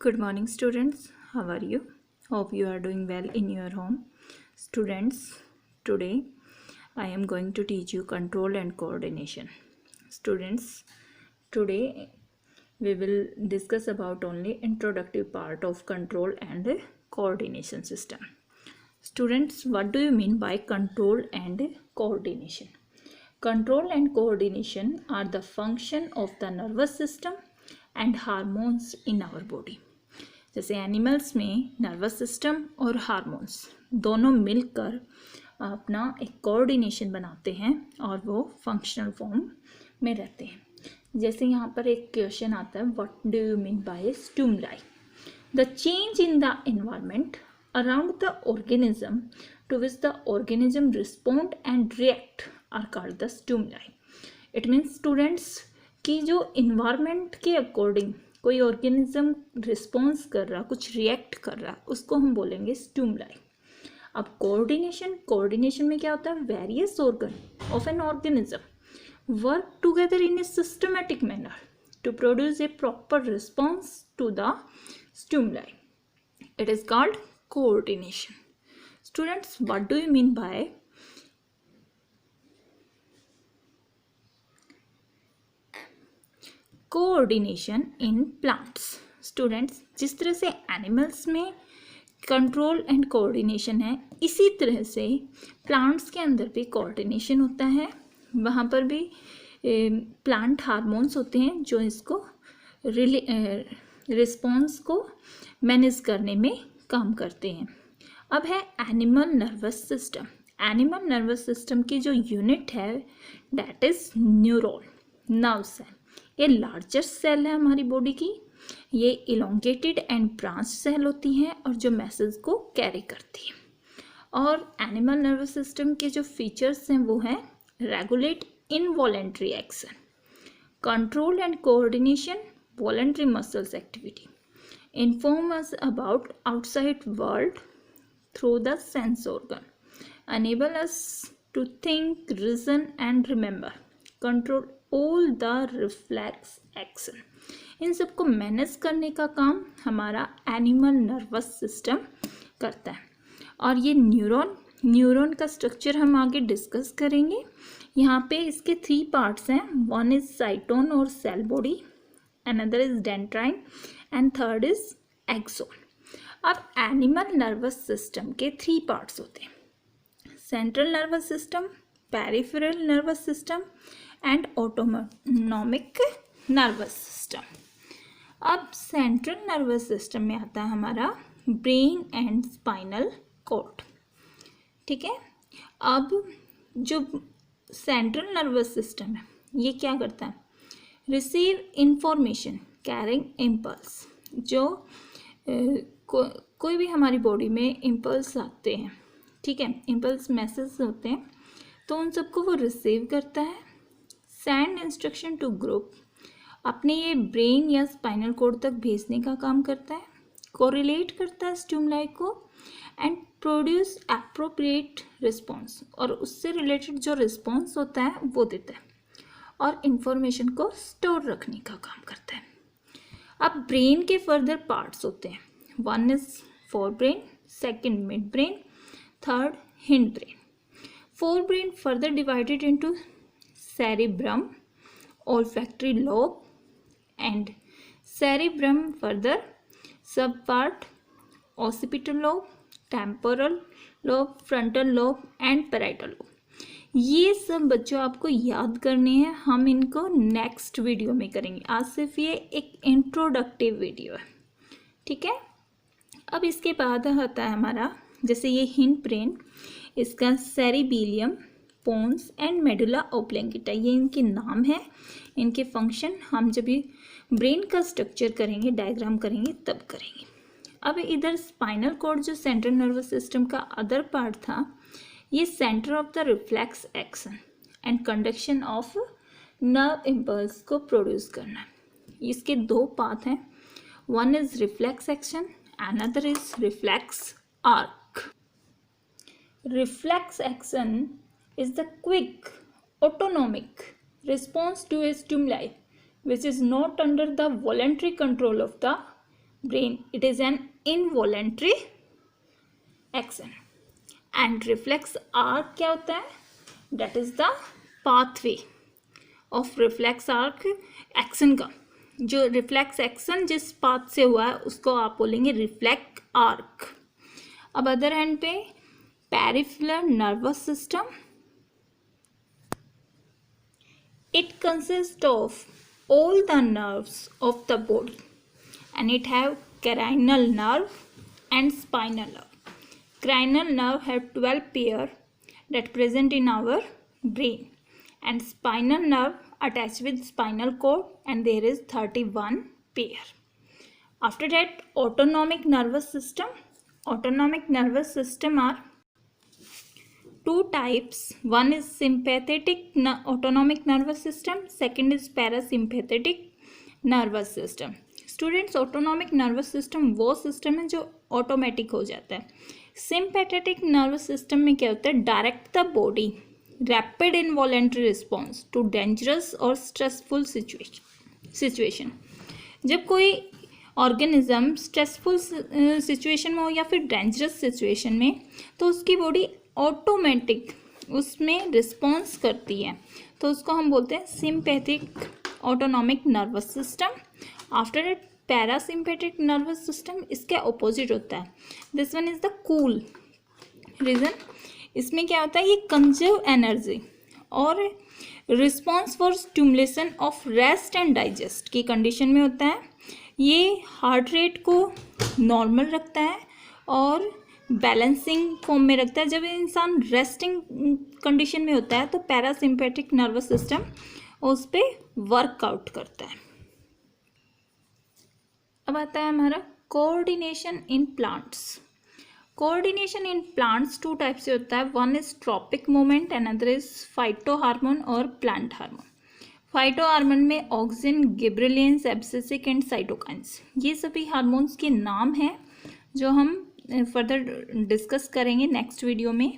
Good morning, students. How are you? Hope you are doing well in your home. Students, today I am going to teach you control and coordination. Students, today we will discuss about only introductory part of control and coordination system. Students, what do you mean by control and coordination? Control and coordination are the function of the nervous system and hormones in our body. जैसे animals में nervous system और hormones दोनों मिलकर अपना एक coordination बनाते हैं और वो फंक्शनल फॉर्म में रहते हैं। जैसे यहाँ पर एक क्वेश्चन आता है, what do you mean by stimuli? The change in the environment around the organism to which the organism respond and react are called the stimuli. It means students कि जो इन्वायरमेंट के अकॉर्डिंग कोई organism response कर रहा, कुछ react कर रहा, उसको हम बोलेंगे स्टिमुलाई। अब कोऑर्डिनेशन में क्या होता है? Various organ of an organism work together in a systematic manner to produce a proper response to the stimuli. It is called coordination. Students, what do you mean by coordination in plants? Students, जिस तरह से animals में control and coordination है, इसी तरह से plants के अंदर भी कोऑर्डिनेशन होता है। वहाँ पर भी प्लांट हार्मोन्स होते हैं जो इसको रिस्पॉन्स को मैनेज करने में काम करते हैं। अब है animal nervous system. Animal nervous system की जो यूनिट है that is neuron, nerve cell. ये लार्जेस्ट सेल है हमारी बॉडी की। ये इलोंगेटेड एंड ब्रांच सेल होती हैं और जो मैसेज को कैरी करती है। और एनिमल नर्वस सिस्टम के जो फीचर्स हैं वो हैं regulate involuntary action, control and coordination, voluntary muscles activity, inform us about outside world through the sense organ, enable us to think, reason and remember, control all the reflex action। इन सबको manage करने का काम हमारा animal nervous system करता है। और ये neuron का स्ट्रक्चर हम आगे डिस्कस करेंगे। यहाँ पे इसके 3 पार्ट्स हैं। वन इज साइटोन और cell body, another is dendrite and third is axon. अब एनिमल नर्वस सिस्टम के 3 पार्ट्स होते हैं, central nervous system, peripheral nervous system and autonomic nervous system. अब सेंट्रल नर्वस सिस्टम में आता है हमारा ब्रेन एंड स्पाइनल कॉर्ड। ठीक है। अब जो सेंट्रल नर्वस सिस्टम है ये क्या करता है? Receive information, carrying impulse. जो कोई भी हमारी बॉडी में इम्पल्स आते हैं, ठीक है, इम्पल्स मैसेज होते हैं, तो उन सबको वो रिसीव करता है, सेंड इंस्ट्रक्शन टू ग्रुप, अपने ये ब्रेन या स्पाइनल कोड तक भेजने का काम करता है, कोरिलेट करता है स्टिमुलाई को एंड प्रोड्यूस एप्रोप्रिएट रिस्पॉन्स, और उससे रिलेटेड जो रिस्पॉन्स होता है वो देता है और इन्फॉर्मेशन को स्टोर रखने का काम करता है। अब ब्रेन के फर्दर पार्ट्स होते हैं, one is fore brain, second mid brain, third hindbrain. Forebrain further divided into cerebrum, olfactory lobe and cerebrum further subpart occipital lobe, temporal lobe, frontal lobe and parietal lobe। ये सब बच्चों आपको याद करने हैं, हम इनको नेक्स्ट वीडियो में करेंगे। आज सिर्फ ये एक इंट्रोडक्टिव वीडियो है, ठीक है। अब इसके बाद आता है हमारा, जैसे ये हिंड ब्रेन, इसका सेरिबेलियम, पोन्स एंड मेडुला ऑब्लंगेटा, ये इनके नाम है। इनके फंक्शन हम जब ये ब्रेन का स्ट्रक्चर करेंगे, डायग्राम करेंगे, तब करेंगे। अब इधर स्पाइनल कॉर्ड जो सेंट्रल नर्वस सिस्टम का अदर पार्ट था, ये centre of the reflex action and conduction of nerve impulse को प्रोड्यूस करना। इसके 2 पाथ हैं, one is reflex action, another is reflex arc. Reflex action is the quick autonomic response to a stimuli which is not under the voluntary control of the brain. It is an involuntary action. And reflex arc क्या होता है? That is the pathway of reflex arc action का. जो reflex action जिस path से हुआ है उसको आप बोलेंगे रिफ्लेक्स आर्क. अब अदर हैंड पे peripheral nervous system. It consists of all the nerves of the body and it have cranial nerve and spinal nerve. Cranial nerve have 12 pair that present in our brain and spinal nerve attached with spinal cord and there is 31 pair. After that, autonomic nervous system. Autonomic nervous system are two types. One is sympathetic autonomic nervous system, second is parasympathetic nervous system. Students, autonomic nervous system वो system है जो automatic हो जाता है. Sympathetic nervous system में क्या होता है? Direct the body rapid involuntary response to dangerous और स्ट्रेसफुल सिचुएशन. जब कोई ऑर्गेनिज्म स्ट्रेसफुल सिचुएशन में हो या फिर डेंजरस सिचुएशन में, तो उसकी बॉडी ऑटोमेटिक उसमें रिस्पॉन्स करती है, तो उसको हम बोलते हैं sympathetic autonomic nervous system. After that parasympathetic nervous system इसके अपोजिट होता है. This one is the cool reason. इसमें क्या होता है? ये कंजर्व एनर्जी और response for stimulation of rest and digest की कंडीशन में होता है. ये हार्ट रेट को नॉर्मल रखता है और बैलेंसिंग फॉर्म में रखता है. जब इंसान रेस्टिंग कंडीशन में होता है तो पैरासिम्पैथिक नर्वस सिस्टम उस पर वर्कआउट करता है. अब आता है हमारा coordination in plants. Coordination in plants two type से होता है. One is tropic movement, another is phyto hormone और प्लांट हार्मोन. फाइटो हार्मोन में auxin, gibberellins, abscisic and cytokinins, ये सभी हार्मोन्स के नाम हैं जो हम फर्दर डिस्कस करेंगे नेक्स्ट वीडियो में.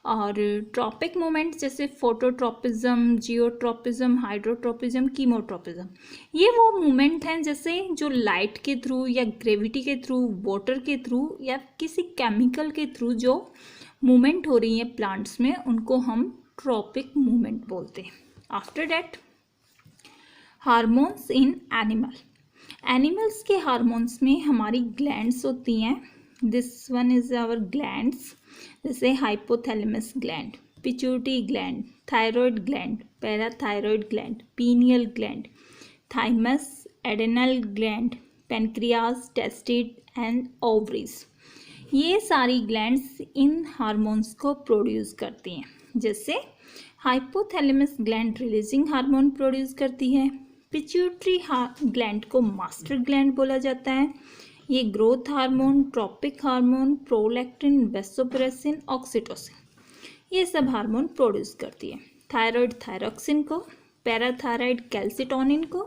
और ट्रॉपिक मूवमेंट जैसे फोटोट्रॉपिज्म, जियोट्रॉपिज्म, हाइड्रोट्रॉपिज्म, कीमोट्रॉपिज्म, ये वो मूवमेंट हैं जैसे जो लाइट के थ्रू या ग्रेविटी के थ्रू, वाटर के थ्रू या किसी केमिकल के थ्रू जो मूवमेंट हो रही है प्लांट्स में, उनको हम ट्रॉपिक मूवमेंट बोलते हैं. After that, hormones in animal. Animals के हार्मोन्स में हमारी ग्लैंड्स होती हैं. This one is our glands, जैसे hypothalamus gland, pituitary gland, thyroid gland, parathyroid gland, pineal gland, thymus, adrenal gland, pancreas, testes and ovaries. ये सारी ग्लैंड्स इन hormones को प्रोड्यूस करती हैं. जैसे hypothalamus gland releasing hormone produce करती है. पिट्यूटरी ग्लैंड को मास्टर ग्लैंड बोला जाता है. ये growth hormone, tropic hormone, prolactin, vasopressin, oxytocin, ये सब हार्मोन प्रोड्यूस करती है. थायराइड थायरोक्सिन को, पैराथायराइड कैल्सिटोनिन को,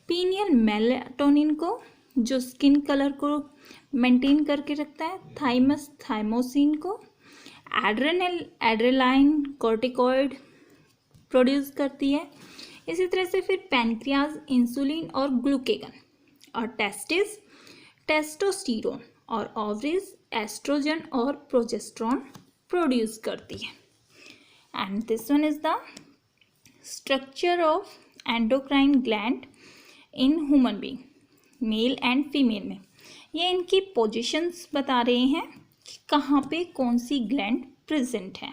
पीनियल मेलाटोनिन को जो स्किन कलर को मेंटेन करके रखता है, थाइमस थाइमोसिन को, एड्रेनाइन कॉर्टिकॉइड प्रोड्यूस करती है. इसी तरह से फिर पैनक्रियाज इंसुलिन और ग्लूकेगन, और टेस्टिस टेस्टोस्टेरोन, और ओवरीज एस्ट्रोजन और प्रोजेस्टेरोन प्रोड्यूस करती है. And this one is the structure of endocrine gland in human being, male and female में. ये इनकी पोजीशंस बता रहे हैं कि कहाँ पे कौन सी ग्लैंड प्रेजेंट है.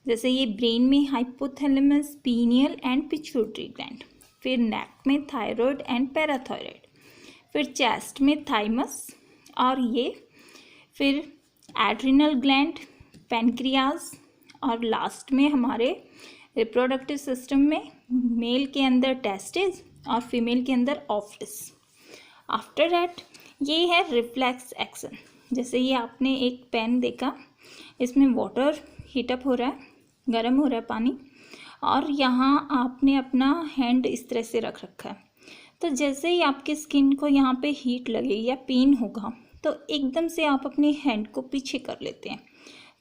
जैसे ये ब्रेन में hypothalamus, pineal and pituitary gland, फिर नेक में थायराइड एंड पैराथायराइड, फिर चेस्ट में थाइमस, और ये फिर एड्रिनल ग्लैंड, पैनक्रियाज, और लास्ट में हमारे रिप्रोडक्टिव सिस्टम में मेल के अंदर टेस्टिस और फीमेल के अंदर ओवरीज. आफ्टर दैट ये है रिफ्लेक्स एक्शन. जैसे ये आपने एक पेन देखा, इसमें वाटर हीटअप हो रहा है, गर्म हो रहा है पानी, और यहाँ आपने अपना हैंड इस तरह से रख रखा है. तो जैसे ही आपकी स्किन को यहाँ पे हीट लगे या पेन होगा तो एकदम से आप अपने हैंड को पीछे कर लेते हैं.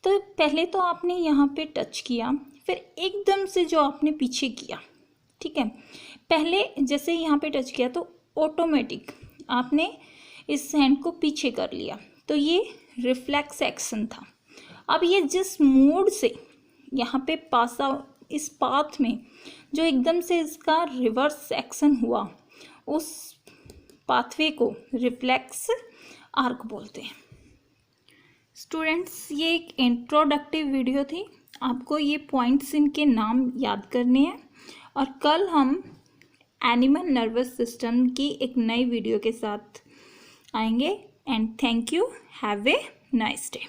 तो पहले तो आपने यहाँ पे टच किया, फिर एकदम से जो आपने पीछे किया, ठीक है. पहले जैसे यहाँ पे टच किया तो ऑटोमेटिक आपने इस हैंड को पीछे कर लिया, तो ये रिफ्लेक्स एक्शन था। अब ये जिस मोड से यहाँ पे पास आउट, इस पाथ में जो एकदम से इसका रिवर्स एक्शन हुआ, उस पाथवे को रिफ्लेक्स आर्क बोलते हैं। स्टूडेंट्स, ये एक इंट्रोडक्टिव वीडियो थी, आपको ये पॉइंट्स इनके नाम याद करने हैं, और कल हम एनिमल नर्वस सिस्टम की एक नई वीडियो के साथ आएंगे। And thank you, have a nice day.